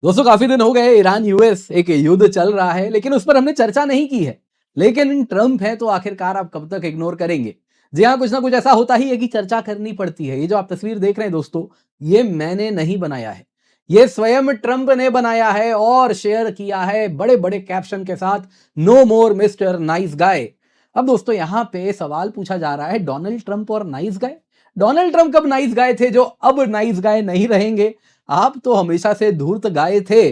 दोस्तों काफी दिन हो गए ईरान यूएस एक युद्ध चल रहा है लेकिन उस पर हमने चर्चा नहीं की है। लेकिन ट्रंप है तो आखिरकार आप कब तक इग्नोर करेंगे। जी हाँ, कुछ ना कुछ ऐसा होता ही है कि चर्चा करनी पड़ती है। ये जो आप तस्वीर देख रहे हैं दोस्तों, ये मैंने नहीं बनाया है, ये स्वयं ट्रंप ने बनाया है और शेयर किया है बड़े बड़े कैप्शन के साथ, नो मोर मिस्टर नाइस गाय। अब दोस्तों यहाँ पे सवाल पूछा जा रहा है, डोनाल्ड ट्रंप और नाइस गाय, डोनाल्ड ट्रंप कब नाइस गाय थे जो अब नाइस गाय नहीं रहेंगे। आप तो हमेशा से धूर्त गाय थे,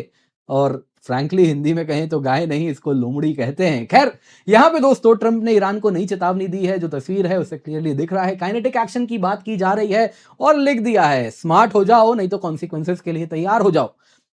और फ्रैंकली हिंदी में कहें तो गाय नहीं, इसको लोमड़ी कहते हैं। खैर, यहां पे दोस्तों ट्रंप ने ईरान को नई चेतावनी दी है। जो तस्वीर है उससे क्लियरली दिख रहा है काइनेटिक एक्शन की बात की जा रही है, और लिख दिया है स्मार्ट हो जाओ नहीं तो कॉन्सिक्वेंसेस के लिए तैयार हो जाओ।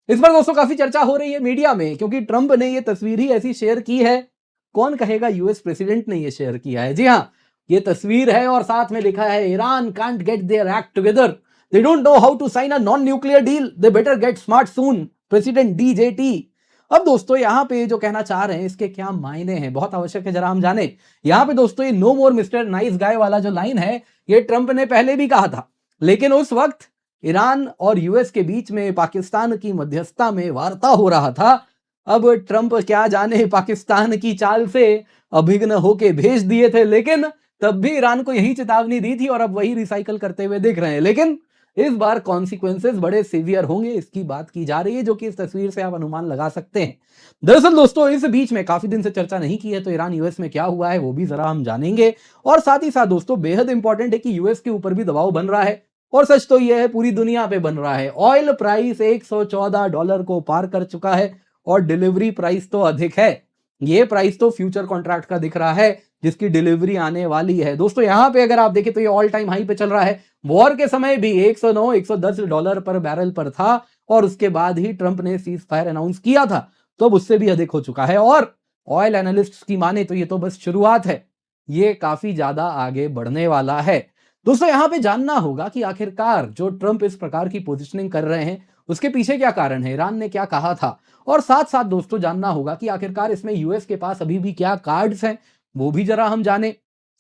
इस पर दोस्तों काफी चर्चा हो रही है मीडिया में, क्योंकि ट्रंप ने ये तस्वीर ही ऐसी शेयर की है। कौन कहेगा यूएस प्रेसिडेंट ने ये शेयर किया है। जी हाँ, ये तस्वीर है और साथ में लिखा है Iran can't get their act together, they don't know how to sign a non-nuclear deal, they better get smart soon, president DJT. अब दोस्तों यहाँ पे जो कहना चाह रहे हैं इसके क्या मायने हैं, बहुत आवश्यक है जरा हम जाने। यहाँ पे दोस्तों ये नो मोर मिस्टर नाइस गाय वाला जो लाइन है, ये ट्रंप ने पहले भी कहा था, लेकिन उस वक्त ईरान और यूएस के बीच में पाकिस्तान की मध्यस्थता में वार्ता हो रहा था। अब ट्रंप क्या जाने पाकिस्तान की चाल से अभिज्ञ होके भेज दिए थे, लेकिन तब भी ईरान को यही चेतावनी दी थी और अब वही रिसाइकल करते हुए दिख रहे हैं। लेकिन इस बार कॉन्सिक्वेंसेस बड़े सीवियर होंगे, इसकी बात की जा रही है, जो कि इस तस्वीर से आप अनुमान लगा सकते हैं। दरअसल दोस्तों इस बीच में काफी दिन से चर्चा नहीं की है, तो ईरान यूएस में क्या हुआ है वो भी जरा हम जानेंगे। और साथ ही साथ दोस्तों बेहद इंपॉर्टेंट है कि यूएस के ऊपर भी दबाव बन रहा है, और सच तो यह है पूरी दुनिया पे बन रहा है। ऑयल प्राइस $114 को पार कर चुका है, और डिलीवरी प्राइस तो अधिक है। ये प्राइस तो फ्यूचर कॉन्ट्रैक्ट का दिख रहा है जिसकी डिलीवरी आने वाली है। दोस्तों यहाँ पे अगर आप देखें तो ये ऑल टाइम हाई पे चल रहा है। वॉर के समय भी $109-110 पर बैरल पर था, और उसके बाद ही ट्रंप ने सीज फायर अनाउंस किया था, तो अब उससे भी अधिक हो चुका है। और ऑयल एनालिस्ट की माने तो ये तो बस शुरुआत है, ये काफी ज्यादा आगे बढ़ने वाला है। दोस्तों यहाँ पे जानना होगा कि आखिरकार जो ट्रंप इस प्रकार की पोजिशनिंग कर रहे हैं उसके पीछे क्या कारण है, ईरान ने क्या कहा था। और साथ साथ दोस्तों जानना होगा कि आखिरकार इसमें यूएस के पास अभी भी क्या कार्ड्स हैं, वो भी जरा हम जाने।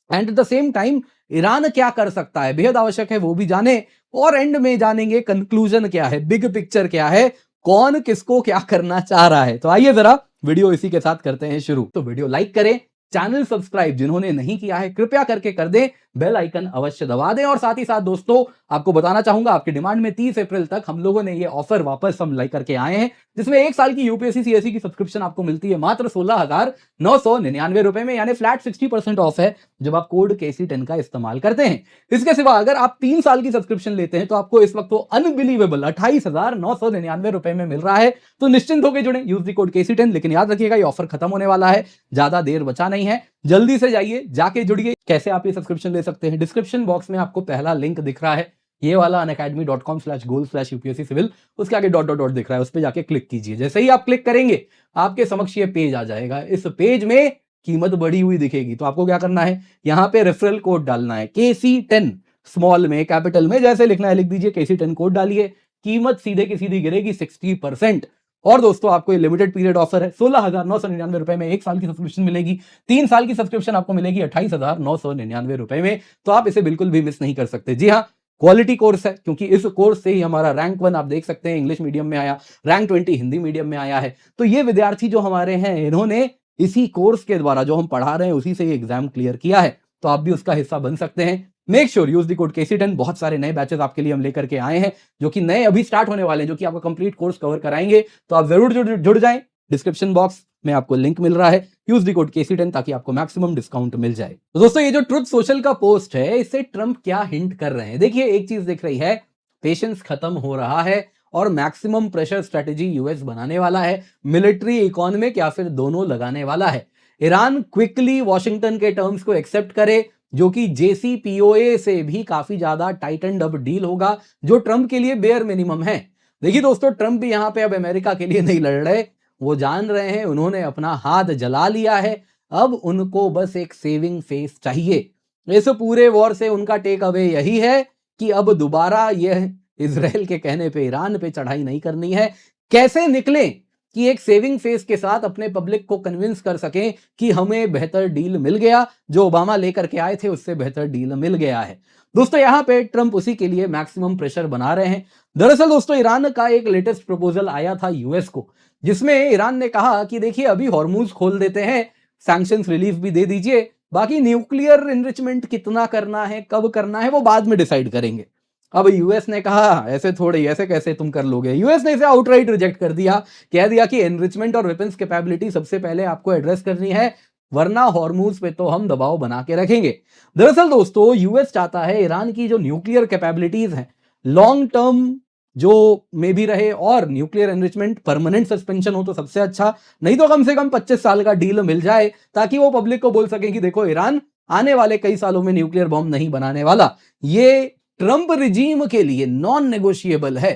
And at the same time Iran क्या कर सकता है, बेहद आवश्यक है वो भी जाने। और एंड में जानेंगे कंक्लूजन क्या है, बिग पिक्चर क्या है, कौन किसको क्या करना चाह रहा है। तो आइए जरा वीडियो इसी के साथ करते हैं शुरू। तो वीडियो लाइक करें, चैनल सब्सक्राइब जिन्होंने नहीं किया है कृपया करके कर दें, बेल आइकन अवश्य दबा दें। और साथ ही साथ दोस्तों आपको बताना चाहूंगा, आपकी डिमांड में 30 अप्रैल तक हम लोगों ने ये ऑफर वापस हम लाइक करके आए हैं, जिसमें 1 साल की यूपीएससी सीएससी की सब्सक्रिप्शन आपको मिलती है मात्र 16,999 रुपए में, यानी फ्लैट 60% ऑफ है जब आप कोड KC10 का इस्तेमाल करते हैं। इसके सिवा अगर आप 3 साल की सब्सक्रिप्शन लेते हैं तो आपको इस वक्त वो अनबिलीवेबल 28,999 रुपए में मिल रहा है। तो निश्चिंत होकर जुड़े, यूज द कोड KC10। लेकिन याद रखिएगा ये ऑफर खत्म होने वाला है, ज्यादा देर बचा नहीं है, जल्दी से जाइए, जाके जुड़िए। कैसे आप ये सब्सक्रिप्शन ले सकते हैं, डिस्क्रिप्शन बॉक्स में आपको पहला लिंक दिख रहा है, ये वाला unacademy.com/goal/UPSC सिविल, उसके आगे डॉट डॉट डॉट दिख रहा है, उस पर जाके क्लिक कीजिए। जैसे ही आप क्लिक करेंगे आपके समक्ष ये पेज आ जाएगा। इस पेज में कीमत बढ़ी हुई दिखेगी, तो आपको क्या करना है, यहाँ पे रेफरल कोड डालना है KC10, स्मॉल में कैपिटल में जैसे लिखना है लिख दीजिए, KC10 कोड डालिए, कीमत सीधे की सीधी गिरेगी 60%। और दोस्तों आपको ये लिमिटेड पीरियड ऑफर है, 16,999 रुपए में 1 साल की सब्सक्रिप्शन मिलेगी, 3 साल की सब्सक्रिप्शन आपको मिलेगी 28,999 रुपए में। तो आप इसे बिल्कुल भी मिस नहीं कर सकते। जी हाँ, क्वालिटी कोर्स है, क्योंकि इस कोर्स से ही हमारा रैंक 1 आप देख सकते हैं इंग्लिश मीडियम में आया, रैंक 20 हिंदी मीडियम में आया है। तो ये विद्यार्थी जो हमारे हैं, इन्होंने इसी कोर्स के द्वारा जो हम पढ़ा रहे हैं उसी से ये एग्जाम क्लियर किया है, तो आप भी उसका हिस्सा बन सकते हैं। Make sure use the code KC10। बहुत सारे नए बैचेस आपके लिए हम लेकर के आए हैं, जो कि नए अभी स्टार्ट होने वाले हैं, जो कि आपका कंप्लीट कोर्स कवर कराएंगे। तो आप जरूर जुड़ जाएं, डिस्क्रिप्शन बॉक्स में आपको लिंक मिल रहा है, यूज द कोड KC10 ताकि आपको मैक्सिमम डिस्काउंट मिल जाए। तो दोस्तों ये जो ट्रुथ सोशल का पोस्ट है, इससे ट्रंप क्या हिंट कर रहे हैं, देखिए एक चीज दिख रही है, पेशेंस खत्म हो रहा है और मैक्सिमम प्रेशर स्ट्रेटेजी यूएस बनाने वाला है, मिलिट्री इकोनॉमिक या फिर दोनों लगाने वाला है। ईरान क्विकली वॉशिंगटन के टर्म्स को एक्सेप्ट करे, जो कि JCPOA से भी काफी ज्यादा टाइटन्ड अप डील होगा, जो ट्रंप के लिए बेयर मिनिमम है। देखिए दोस्तों ट्रंप भी यहां पे अब अमेरिका के लिए नहीं लड़ रहे, वो जान रहे हैं उन्होंने अपना हाथ जला लिया है, अब उनको बस एक सेविंग फेस चाहिए। इस पूरे वॉर से उनका टेक अवे यही है कि अब दोबारा यह इजराइल के कहने पे ईरान पे चढ़ाई नहीं करनी है। कैसे निकलें कि एक सेविंग फेस के साथ अपने पब्लिक को कन्विंस कर सकें कि हमें बेहतर डील मिल गया, जो ओबामा लेकर के आए थे उससे बेहतर डील मिल गया है। दोस्तों यहां पे ट्रंप उसी के लिए मैक्सिमम प्रेशर बना रहे हैं, दरअसल दोस्तों ईरान का एक लेटेस्ट प्रपोजल आया था यूएस को, जिसमें ईरान ने कहा कि देखिए अभी हॉर्मूज खोल देते हैं, सैंक्शंस रिलीफ भी दे दीजिए, बाकी न्यूक्लियर एनरिचमेंट कितना करना है, कब करना है, वो बाद में डिसाइड करेंगे। अब यूएस ने कहा ऐसे थोड़े, ऐसे कैसे तुम कर लोगे। यूएस ने इसे आउटराइट रिजेक्ट कर दिया, कह दिया कि एनरिचमेंट और वेपन्स कैपेबिलिटी सबसे पहले आपको एड्रेस करनी है, वरना हॉर्मूज पे तो हम दबाव बना के रखेंगे। दरअसल दोस्तों यूएस चाहता है ईरान की जो न्यूक्लियर कैपेबिलिटीज हैं लॉन्ग टर्म जो में भी रहे, और न्यूक्लियर एनरिचमेंट परमानेंट सस्पेंशन हो तो सबसे अच्छा, नहीं तो कम से कम 25 साल का डील मिल जाए, ताकि वो पब्लिक को बोल सके कि देखो ईरान आने वाले कई सालों में न्यूक्लियर बॉम्ब नहीं बनाने वाला। ये ट्रंप रिजीम के लिए नॉन नेगोशिएबल है।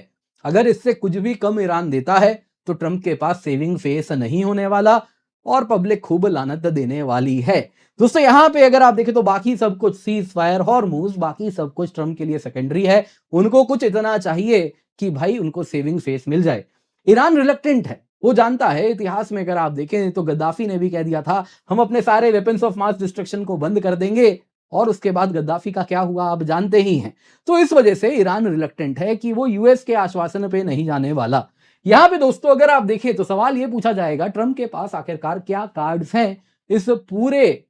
अगर इससे कुछ भी कम ईरान देता है तो ट्रंप के पास सेविंग फेस नहीं होने वाला और पब्लिक खूब लानत देने वाली है। दोस्तों यहां पे अगर आप देखें तो बाकी सब कुछ सीज फायर हॉर्मूज, बाकी सब कुछ ट्रंप के लिए सेकेंडरी है। उनको कुछ इतना चाहिए कि भाई उनको सेविंग फेस मिल जाए। ईरान रिलक्टेंट है, वो जानता है, इतिहास में अगर आप देखें तो गद्दाफी ने भी कह दिया था हम अपने सारे वेपन्स ऑफ मास डिस्ट्रक्शन को बंद कर देंगे, और उसके बाद गद्दाफी का क्या हुआ आप जानते ही हैं। तो इस वजह से ईरान रिलक्टेंट है कि वो यूएस के आश्वासन पे नहीं जाने वाला। यहां पे दोस्तों अगर आप देखें तो सवाल ये पूछा जाएगा ट्रंप के पास आखिरकार क्या कार्ड्स हैं इस पूरे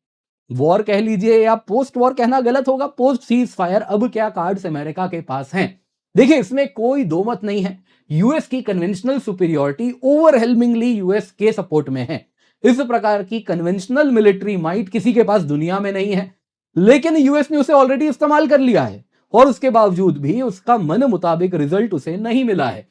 वॉर कह लीजिए या पोस्ट वॉर कहना गलत होगा, पोस्ट सीज फायर अब क्या कार्ड्स अमेरिका के पास हैं। देखिए इसमें कोई दो मत नहीं है, यूएस की कन्वेंशनल सुपीरियोरिटी ओवरवेलमिंगली यूएस के सपोर्ट में है। इस प्रकार की कन्वेंशनल मिलिट्री माइट किसी के पास दुनिया में नहीं है, लेकिन यूएस ने उसे ऑलरेडी इस्तेमाल कर लिया है, और उसके बावजूद भी उसका मन मुताबिक रिजल्ट उसे नहीं मिला है।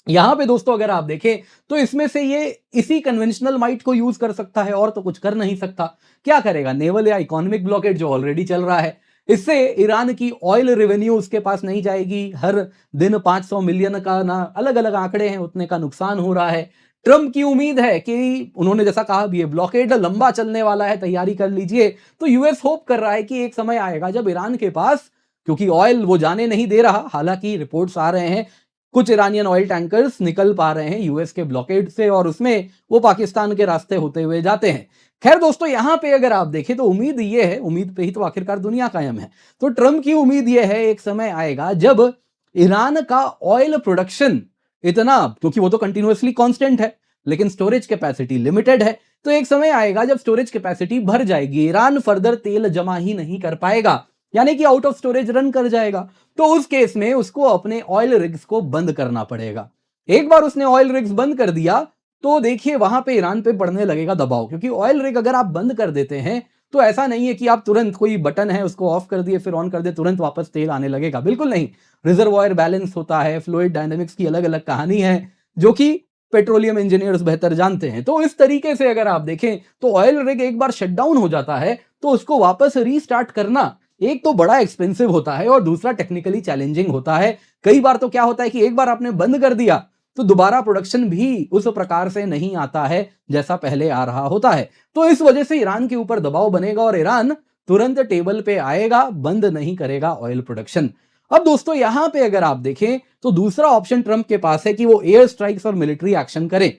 यहां पे दोस्तों अगर आप देखें तो इसमें से ये इसी कन्वेंशनल माइट को यूज कर सकता है और तो कुछ कर नहीं सकता। क्या करेगा, नेवल या इकोनॉमिक ब्लॉकेड जो ऑलरेडी चल रहा है, इससे ईरान की ऑयल रेवेन्यू उसके पास नहीं जाएगी। हर दिन 500 मिलियन का ना अलग अलग आंकड़े हैं उतने का नुकसान हो रहा है। ट्रंप की उम्मीद है कि उन्होंने जैसा कहा ये ब्लॉकेड लंबा चलने वाला है, तैयारी कर लीजिए। तो यूएस होप कर रहा है कि एक समय आएगा जब ईरान के पास, क्योंकि ऑयल वो जाने नहीं दे रहा, हालांकि रिपोर्ट्स आ रहे हैं कुछ ईरानियन ऑयल टैंकर्स निकल पा रहे हैं यूएस के ब्लॉकेड से, और उसमें वो पाकिस्तान के रास्ते होते हुए जाते हैं। खैर दोस्तों यहां पे अगर आप देखें तो उम्मीद ये है, उम्मीद पे ही तो आखिरकार दुनिया कायम है। तो ट्रंप की उम्मीद ये है एक समय आएगा जब ईरान का ऑयल प्रोडक्शन इतना, क्योंकि वो तो कंटिन्यूअसली कांस्टेंट है लेकिन स्टोरेज कैपेसिटी लिमिटेड है, तो एक समय आएगा जब स्टोरेज कैपेसिटी भर जाएगी, ईरान फर्दर तेल जमा ही नहीं कर पाएगा, यानी कि आउट ऑफ स्टोरेज रन कर जाएगा। तो उस केस में उसको अपने ऑयल रिग्स को बंद करना पड़ेगा। एक बार उसने ऑयल रिग्स बंद कर दिया तो देखिए वहां पे ईरान पे पड़ने लगेगा दबाव, क्योंकि ऑयल रिग अगर आप बंद कर देते हैं तो ऐसा नहीं है कि आप तुरंत कोई बटन है उसको ऑफ कर दिए फिर ऑन कर दिए तुरंत वापस तेल आने लगेगा, बिल्कुल नहीं। रिजर्वॉयर बैलेंस होता है, फ्लूइड डायनेमिक्स की अलग अलग कहानी है जो कि पेट्रोलियम इंजीनियर्स बेहतर जानते हैं। तो इस तरीके से अगर आप देखें तो ऑयल रिग एक बार शटडाउन हो जाता है तो उसको वापस रीस्टार्ट करना एक तो बड़ा एक्सपेंसिव होता है और दूसरा टेक्निकली चैलेंजिंग होता है। कई बार तो क्या होता है कि एक बार आपने बंद कर दिया तो दोबारा प्रोडक्शन भी उस प्रकार से नहीं आता है जैसा पहले आ रहा होता है। तो इस वजह से ईरान के ऊपर दबाव बनेगा और ईरान तुरंत टेबल पे आएगा, बंद नहीं करेगा ऑयल प्रोडक्शन। अब दोस्तों यहां पे अगर आप देखें तो दूसरा ऑप्शन ट्रंप के पास है कि वो एयर स्ट्राइक्स और मिलिट्री एक्शन करे।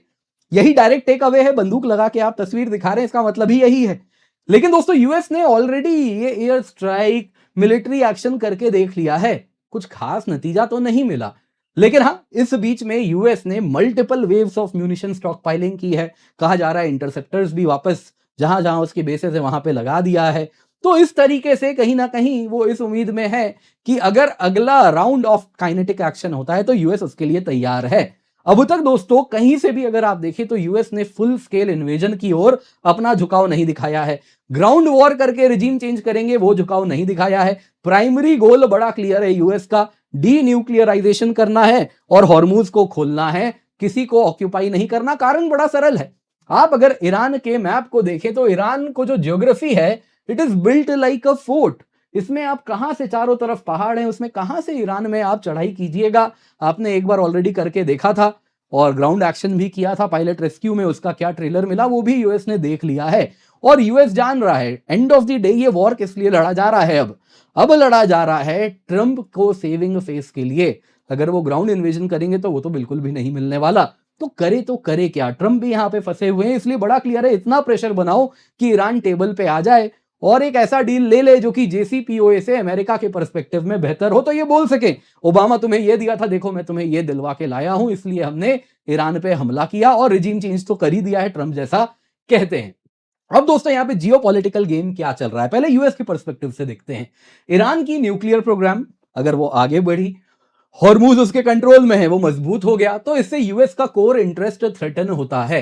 यही डायरेक्ट टेक अवे है, बंदूक लगा के आप तस्वीर दिखा रहे हैं, इसका मतलब ही यही है। लेकिन दोस्तों यूएस ने ऑलरेडी ये एयर स्ट्राइक मिलिट्री एक्शन करके देख लिया है, कुछ खास नतीजा तो नहीं मिला। लेकिन हाँ इस बीच में यूएस ने multiple waves of munition stock piling की है, कहा जा रहा है इंटरसेप्टर्स भी वापस जहां जहां उसकी बेसेस है वहां पे लगा दिया है। तो इस तरीके से कहीं ना कहीं वो इस उम्मीद में है कि अगर अगला राउंड ऑफ काइनेटिक एक्शन होता है तो यूएस उसके लिए तैयार है। अब तक दोस्तों कहीं से भी अगर आप देखें तो यूएस ने फुल स्केल इन्वेजन की ओर अपना झुकाव नहीं दिखाया है, ग्राउंड वॉर करके रिजीम चेंज करेंगे वो झुकाव नहीं दिखाया है। प्राइमरी गोल बड़ा क्लियर है यूएस का, डी न्यूक्लियराइजेशन करना है और हॉर्मूज को खोलना है, किसी को ऑक्यूपाई नहीं करना। कारण बड़ा सरल है, आप अगर ईरान के मैप को देखें तो ईरान को जो ज्योग्राफी है it is built like a fort. इसमें आप कहां से चारों तरफ पहाड़ हैं, उसमें कहां से ईरान में आप चढ़ाई कीजिएगा। आपने एक बार ऑलरेडी करके देखा था और ग्राउंड एक्शन भी किया था पायलट रेस्क्यू में, उसका क्या ट्रेलर मिला वो भी यूएस ने देख लिया है। और यूएस जान रहा है एंड ऑफ द डे ये वॉर किस लिए लड़ा जा रहा है। अब लड़ा जा रहा है ट्रंप को सेविंग फेस के लिए। अगर वो ग्राउंड इन्वेजन करेंगे तो वो तो बिल्कुल भी नहीं मिलने वाला, तो करे क्या। ट्रंप भी यहां पे फंसे हुए हैं, इसलिए बड़ा क्लियर है इतना प्रेशर बनाओ कि ईरान टेबल पे आ जाए और एक ऐसा डील ले ले जो कि JCPOA से अमेरिका के पर्सपेक्टिव में बेहतर हो, तो ये बोल सके ओबामा तुम्हें ये दिया था, देखो मैं तुम्हें ये दिलवा के लाया हूं, इसलिए हमने ईरान पे हमला किया और रिजीम चेंज तो कर ही दिया है, ट्रंप जैसा कहते हैं। अब दोस्तों यहां पे जियोपॉलिटिकल गेम क्या चल रहा है, पहले यूएस के पर्सपेक्टिव से देखते हैं। ईरान की न्यूक्लियर प्रोग्राम अगर वो आगे बढ़ी, हॉर्मूज उसके कंट्रोल में है, वो मजबूत हो गया, तो इससे यूएस का कोर इंटरेस्ट थ्रेटन होता है।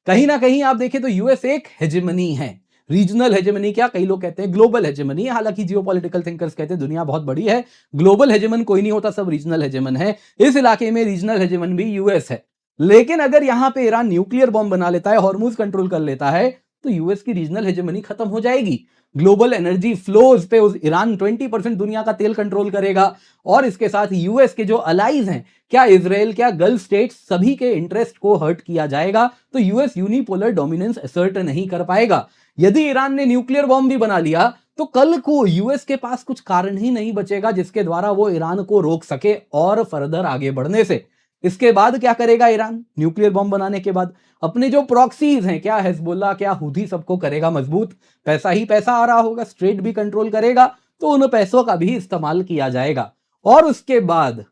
कहीं ना कहीं आप देखें तो यूएस एक हेजेमनी है, रीजनल हेजेमनी, क्या कई लोग कहते हैं ग्लोबल हेजेमनी, हालांकि जियोपॉलिटिकल थिंकर्स कहते हैं दुनिया बहुत बड़ी है, ग्लोबल हेजेमन कोई नहीं होता, सब रीजनल हेजेमन है। इस इलाके में रीजनल हेजेमन भी यूएस है। लेकिन अगर यहां पे ईरान न्यूक्लियर बॉम्ब बना लेता है, हॉर्मूज कंट्रोल कर लेता है, तो यूएस की रीजनल हेजेमनी खत्म हो जाएगी। ग्लोबल एनर्जी फ्लोज पे ईरान 20% दुनिया का तेल कंट्रोल करेगा, और इसके साथ यूएस के जो अलाइज हैं, क्या इजराइल, क्या गल्फ स्टेट्स, सभी के इंटरेस्ट को हर्ट किया जाएगा, तो यूएस यूनिपोलर डोमिनेंस असर्ट नहीं कर पाएगा। यदि ईरान ने न्यूक्लियर बॉम्ब भी बना लिया तो कल को यूएस के पास कुछ कारण ही नहीं बचेगा जिसके द्वारा वो ईरान को रोक सके और फर्दर आगे बढ़ने से। इसके बाद क्या करेगा ईरान न्यूक्लियर बॉम्ब बनाने के बाद? अपने जो प्रॉक्सीज हैं, क्या हिजबुल्लाह, क्या हुथी, सबको करेगा मजबूत। पैसा ही पैसा आ रहा होगा, स्ट्रेट भी कंट्रोल करेगा, तो उन पैसों का भी इस्तेमाल किया जाएगा। और उसके बाद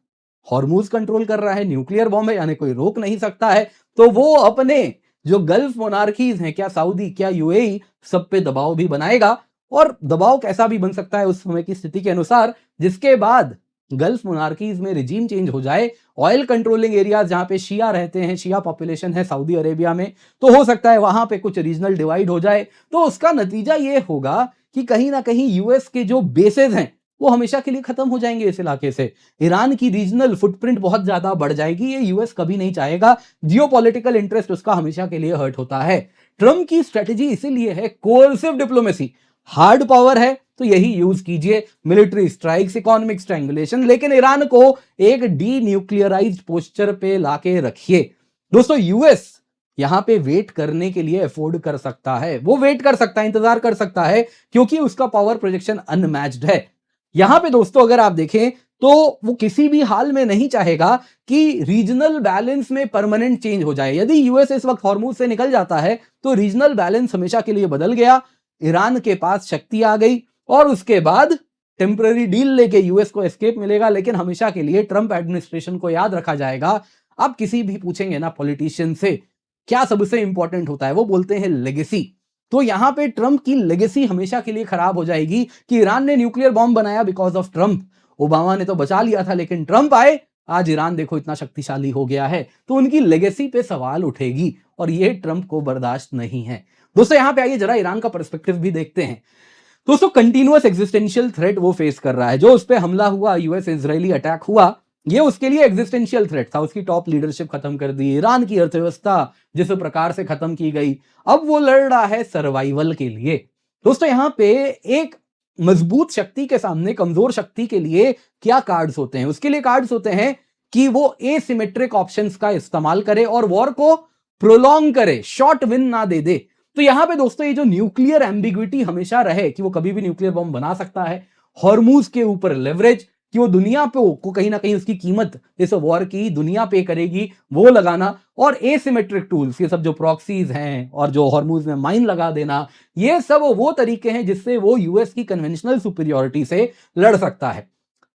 हॉर्मूज कंट्रोल कर रहा है, न्यूक्लियर बॉम्ब है, यानी कोई रोक नहीं सकता है, तो वो अपने जो गल्फ मोनार्कीज हैं, क्या सऊदी, क्या यूएई, सब पे दबाव भी बनाएगा। और दबाव कैसा भी बन सकता है उस समय की स्थिति के अनुसार, जिसके बाद गल्फ मोनार्कीज में रिजीम चेंज हो जाए, ऑयल कंट्रोलिंग एरियाज जहां पे शिया रहते हैं, शिया पॉपुलेशन है सऊदी अरेबिया में, तो हो सकता है वहां पे कुछ रीजनल डिवाइड हो जाए। तो उसका नतीजा ये होगा कि कहीं ना कहीं यूएस के जो बेसेस हैं वो हमेशा के लिए खत्म हो जाएंगे इस इलाके से। ईरान की रीजनल फुटप्रिंट बहुत ज्यादा बढ़ जाएगी, ये यूएस कभी नहीं चाहेगा, जियोपॉलिटिकल इंटरेस्ट उसका हमेशा के लिए हर्ट होता है। ट्रंप की स्ट्रेटेजी इसीलिए है कोर्सिव डिप्लोमेसी, हार्ड पावर है तो यही यूज कीजिए, मिलिट्री स्ट्राइक्स, इकोनॉमिक स्ट्रैंगुलेशन, लेकिन ईरान को एक डी न्यूक्लियराइज्ड पोस्चर पे लाके रखिए। दोस्तों यूएस यहां पे वेट करने के लिए अफोर्ड कर सकता है, वो वेट कर सकता है, इंतजार कर सकता है, क्योंकि उसका पावर प्रोजेक्शन अनमैच्ड है। यहां पे दोस्तों अगर आप देखें तो वो किसी भी हाल में नहीं चाहेगा कि रीजनल बैलेंस में परमानेंट चेंज हो जाए। यदि यूएस इस वक्त हॉर्मूज से निकल जाता है तो रीजनल बैलेंस हमेशा के लिए बदल गया, ईरान के पास शक्ति आ गई, और उसके बाद टेम्पररी डील लेके यूएस को एस्केप मिलेगा, लेकिन हमेशा के लिए ट्रंप एडमिनिस्ट्रेशन को याद रखा जाएगा। आप किसी भी पूछेंगे ना पॉलिटिशियन से क्या सबसे इंपॉर्टेंट होता है, वो बोलते हैं लेगेसी। तो यहां पे ट्रंप की लेगेसी हमेशा के लिए खराब हो जाएगी कि ईरान ने न्यूक्लियर बॉम्ब बनाया बिकॉज ऑफ ट्रंप, ओबामा ने तो बचा लिया था, लेकिन ट्रंप आए, आज ईरान देखो इतना शक्तिशाली हो गया है, तो उनकी लेगेसी पे सवाल उठेगी, और ये ट्रंप को बर्दाश्त नहीं है। दोस्तों यहां पे आइए जरा ईरान का पर्सपेक्टिव भी देखते हैं। दोस्तों कंटिन्यूअस एग्जिस्टेंशियल थ्रेट वो फेस कर रहा है, जो उस पर हमला हुआ, यूएस इजरायली अटैक हुआ, ये उसके लिए एग्जिस्टेंशियल थ्रेट था। उसकी टॉप लीडरशिप खत्म कर दी, ईरान की अर्थव्यवस्था जिस प्रकार से खत्म की गई, अब वो लड़ रहा है सर्वाइवल के लिए। दोस्तों यहां पे एक मजबूत शक्ति के सामने कमजोर शक्ति के लिए क्या कार्ड्स होते हैं? उसके लिए कार्ड्स होते हैं कि वो एसिमेट्रिक ऑप्शंस का इस्तेमाल करे और वॉर को प्रोलॉन्ग करे, शॉर्ट विन ना दे दे। तो यहां पे दोस्तों ये जो न्यूक्लियर एम्बिग्विटी हमेशा रहे कि वो कभी भी न्यूक्लियर बॉम्ब बना सकता है, हॉर्मूज के ऊपर लेवरेज कि वो दुनिया पे को कहीं ना कहीं उसकी कीमत इस वॉर की दुनिया पे करेगी, वो लगाना, और एसिमेट्रिक टूल्स, ये सब जो प्रॉक्सीज हैं और जो हॉर्मूज में माइन लगा देना, ये सब वो तरीके हैं जिससे वो यूएस की कन्वेंशनल सुपीरियोरिटी से लड़ सकता है।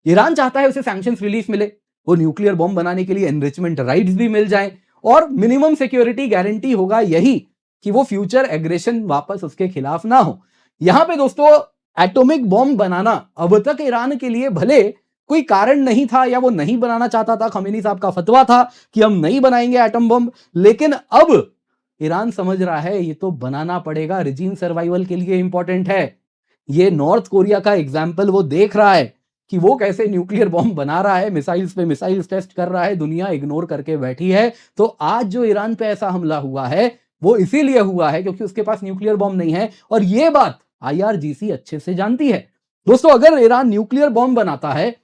ईरान चाहता है उसे सैंक्शंस रिलीफ मिले, वो न्यूक्लियर बॉम्ब बनाने के लिए एनरिचमेंट राइट्स भी मिल जाए, और मिनिमम सिक्योरिटी गारंटी होगा यही कि वो फ्यूचर एग्रेशन वापस उसके खिलाफ ना हो। यहां पे दोस्तों एटॉमिक बॉम्ब बनाना अब तक ईरान के लिए भले कोई कारण नहीं था, या वो नहीं बनाना चाहता था, खमेनी साहब का फतवा था कि हम नहीं बनाएंगे एटम बम, लेकिन अब ईरान समझ रहा है ये तो बनाना पड़ेगा, रिजीम सर्वाइवल के लिए इंपॉर्टेंट है। ये नॉर्थ कोरिया का एग्जाम्पल वो देख रहा है कि वो कैसे न्यूक्लियर बॉम्ब बना रहा है, मिसाइल्स पे मिसाइल्स टेस्ट कर रहा है, दुनिया इग्नोर करके बैठी है। तो आज जो ईरान पे ऐसा हमला हुआ है वो इसीलिए हुआ है क्योंकि उसके पास न्यूक्लियर बॉम्ब नहीं है, और ये बात IRGC अच्छे से जानती है। दोस्तों अगर ईरान न्यूक्लियर बॉम्ब बनाता है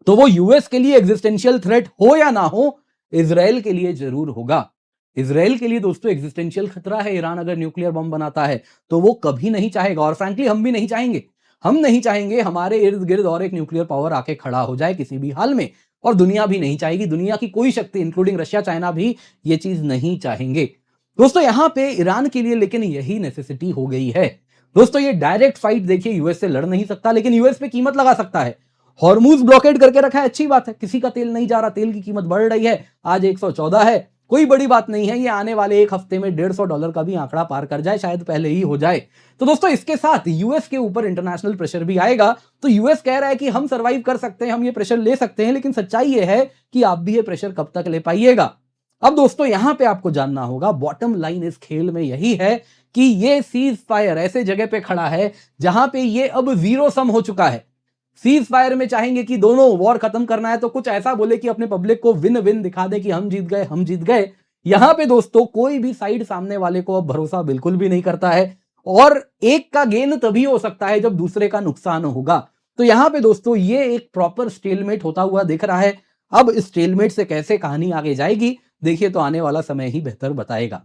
तो वो यूएस के लिए एग्जिस्टेंशियल थ्रेट हो या ना हो, इजराइल के लिए जरूर होगा। इजराइल के लिए दोस्तों एग्जिस्टेंशियल खतरा है। ईरान अगर न्यूक्लियर बॉम्ब बनाता है तो वो कभी नहीं चाहेगा, और फ्रैंकली हम भी नहीं चाहेंगे, हम नहीं चाहेंगे हमारे इर्द गिर्द और एक न्यूक्लियर पावर आके खड़ा हो जाए किसी भी हाल में, और दुनिया भी नहीं चाहेगी, दुनिया की कोई शक्ति इंक्लूडिंग रशिया, चाइना भी ये चीज नहीं चाहेंगे। दोस्तों यहां पे ईरान के लिए लेकिन यही नेसेसिटी हो गई है। दोस्तों ये डायरेक्ट फाइट देखिए यूएस से लड़ नहीं सकता, लेकिन यूएस पे कीमत लगा सकता है। हॉर्मूज ब्लॉकेड करके रखा है, अच्छी बात है, किसी का तेल नहीं जा रहा, तेल की कीमत बढ़ रही है, आज 114 है, कोई बड़ी बात नहीं है, ये आने वाले एक हफ्ते में $150 का भी आंकड़ा पार कर जाए, शायद पहले ही हो जाए। तो दोस्तों इसके साथ यूएस के ऊपर इंटरनेशनल प्रेशर भी आएगा। तो यूएस कह रहा है कि हम सर्वाइव कर सकते हैं, हम ये प्रेशर ले सकते हैं, लेकिन सच्चाई ये है कि आप भी ये प्रेशर कब तक ले पाइएगा। अब दोस्तों यहां पे आपको जानना होगा, बॉटम लाइन इस खेल में यही है कि ये सीज फायर ऐसे जगह पे खड़ा है जहां पे ये अब जीरो सम हो चुका है। सीज फायर में चाहेंगे कि दोनों वॉर खत्म करना है तो कुछ ऐसा बोले कि अपने पब्लिक को विन विन दिखा दे कि हम जीत गए, हम जीत गए। यहां पे दोस्तों कोई भी साइड सामने वाले को अब भरोसा बिल्कुल भी नहीं करता है, और एक का गेन तभी हो सकता है जब दूसरे का नुकसान होगा। तो यहां पे दोस्तों ये एक प्रॉपर स्टेलमेट होता हुआ दिख रहा है। अब इस स्टेलमेट से कैसे कहानी आगे जाएगी, देखिए तो आने वाला समय ही बेहतर बताएगा।